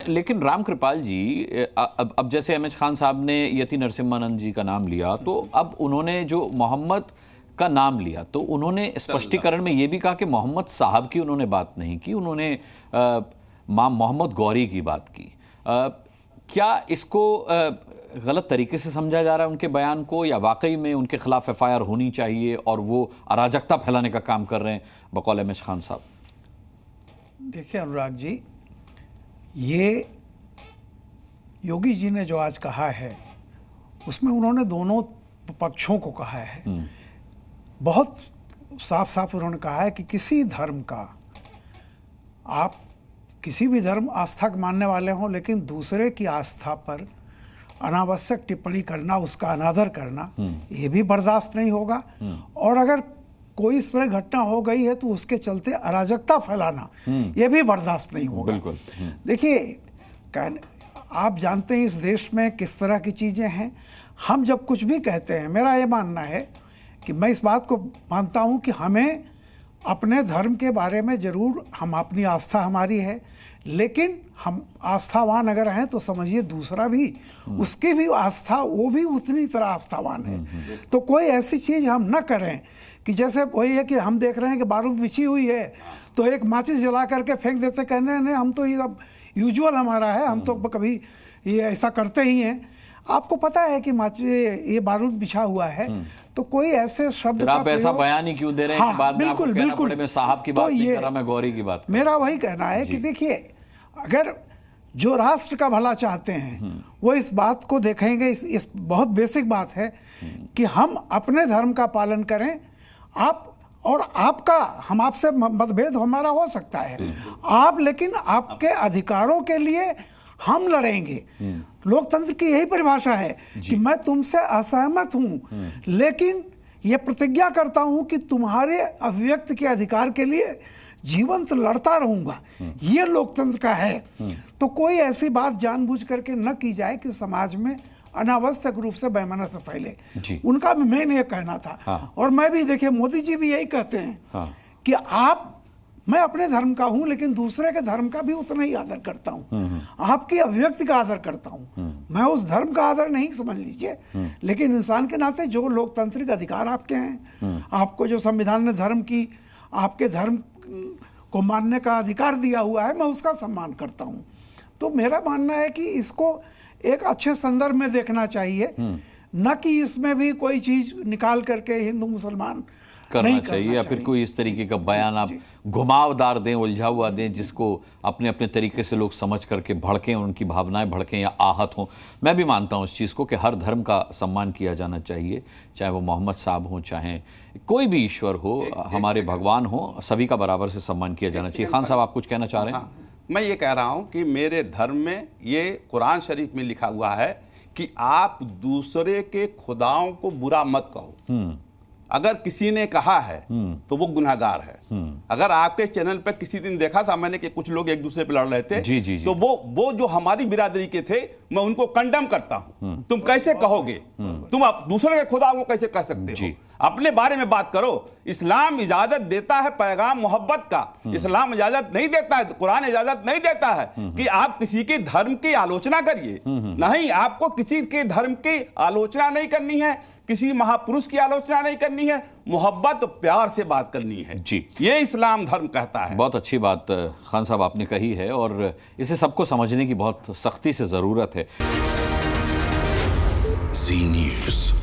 लेकिन राम कृपाल जी, अब जैसे एम एच खान साहब ने यति नरसिम्हानंद जी का नाम लिया, तो अब उन्होंने जो मोहम्मद का नाम लिया तो उन्होंने स्पष्टीकरण में ये भी कहा कि मोहम्मद साहब की उन्होंने बात नहीं की, उन्होंने मां मोहम्मद गौरी की बात की। क्या इसको गलत तरीके से समझा जा रहा है उनके बयान को, या वाकई में उनके खिलाफ एफआईआर होनी चाहिए और वो अराजकता फैलाने का काम कर रहे हैं बकौल एम एच खान साहब? देखिए अनुराग जी, ये योगी जी ने जो आज कहा है उसमें उन्होंने दोनों पक्षों को कहा है। बहुत साफ साफ उन्होंने कहा है कि किसी धर्म का, आप किसी भी धर्म आस्था के मानने वाले हों, लेकिन दूसरे की आस्था पर अनावश्यक टिप्पणी करना, उसका अनादर करना, ये भी बर्दाश्त नहीं होगा। और अगर कोई इस तरह घटना हो गई है तो उसके चलते अराजकता फैलाना, ये भी बर्दाश्त नहीं होगा। बिल्कुल। देखिए, आप जानते हैं इस देश में किस तरह की चीज़ें हैं। हम जब कुछ भी कहते हैं, मेरा ये मानना है कि मैं इस बात को मानता हूँ कि हमें अपने धर्म के बारे में ज़रूर, हम अपनी आस्था हमारी है, लेकिन हम आस्थावान अगर हैं तो समझिए दूसरा भी, उसकी भी आस्था, वो भी उतनी तरह आस्थावान है। तो कोई ऐसी चीज़ हम न करें कि जैसे वही है कि हम देख रहे हैं कि बारूद बिछी हुई है तो एक माचिस जला करके फेंक देते, कहने नहीं हम तो ये अब यूजुअल हमारा है, हम तो कभी ये ऐसा करते ही हैं। आपको पता है कि ये बारूद बिछा हुआ है, तो कोई ऐसे शब्द आप ऐसा बयान ही क्यों दे रहे हैं कि बाद में आपको कहना पड़े मैं साहब की बात नहीं कर रहा, मैं गौरी की बात कर रहा। मेरा वही कहना है कि देखिए, अगर जो राष्ट्र का भला चाहते हैं वो इस बात को देखेंगे, इस बहुत बेसिक बात है कि हम अपने धर्म का पालन करें। आप और आपका, हम आपसे मतभेद हमारा हो सकता है, आप, लेकिन आपके अधिकारों के लिए हम लड़ेंगे। लोकतंत्र की यही परिभाषा है कि मैं तुमसे असहमत हूं, लेकिन ये प्रतिज्ञा करता हूं कि तुम्हारे अभिव्यक्ति के अधिकार के लिए जीवंत लड़ता रहूंगा। ये लोकतंत्र का है। तो कोई ऐसी बात जानबूझ करके न की जाए कि समाज में अनावश्यक रूप से वैमनस्य फैले। उनका भी मैंने ये कहना था। और मैं भी, देखिए मोदी जी भी यही कहते हैं कि मैं अपने धर्म का हूं, लेकिन दूसरे के धर्म का भी उतना ही आदर करता हूं, आपकी अभिव्यक्ति का आदर करता हूं। मैं उस धर्म का आदर नहीं, समझ लीजिए, लेकिन इंसान के नाते जो लोकतांत्रिक अधिकार आपके हैं, आपको जो संविधान ने धर्म की, आपके धर्म को मानने का अधिकार दिया हुआ है, मैं उसका सम्मान करता हूं। तो मेरा मानना है कि इसको एक अच्छे संदर्भ में देखना चाहिए, न कि इसमें भी कोई चीज निकाल करके हिंदू मुसलमान करना चाहिए, या फिर कोई इस तरीके का बयान आप घुमावदार दें, उलझा हुआ दें, जिसको अपने अपने तरीके से लोग समझ करके भड़कें, उनकी भावनाएं भड़कें या आहत हों। मैं भी मानता हूं इस चीज़ को कि हर धर्म का सम्मान किया जाना चाहिए, चाहे वो मोहम्मद साहब हों, चाहे कोई भी ईश्वर हो, हमारे भगवान हो, सभी का बराबर से सम्मान किया जाना चाहिए। खान साहब, आप कुछ कहना चाह रहे हैं? मैं ये कह रहा हूं कि मेरे धर्म में, ये कुरान शरीफ में लिखा हुआ है कि आप दूसरे के खुदाओं को बुरा मत कहो। अगर किसी ने कहा है तो वो गुनहगार है। अगर आपके चैनल पे किसी दिन देखा था मैंने कि कुछ लोग एक दूसरे पे लड़ रहे थे, जी। तो वो जो हमारी बिरादरी के थे, मैं उनको कंडम करता हूं। तुम कैसे कहोगे, तुम दूसरे के खुदा को कैसे कह सकते हो? अपने बारे में बात करो। इस्लाम इजाजत देता है पैगाम मोहब्बत का, इस्लाम इजाजत नहीं देता है, कुरान इजाजत नहीं देता है कि आप किसी के धर्म की आलोचना करिए। नहीं, आपको किसी के धर्म की आलोचना नहीं करनी है, किसी महापुरुष की आलोचना नहीं करनी है, मोहब्बत प्यार से बात करनी है जी। ये इस्लाम धर्म कहता है। बहुत अच्छी बात खान साहब आपने कही है, और इसे सबको समझने की बहुत सख्ती से ज़रूरत है। जी न्यूज़।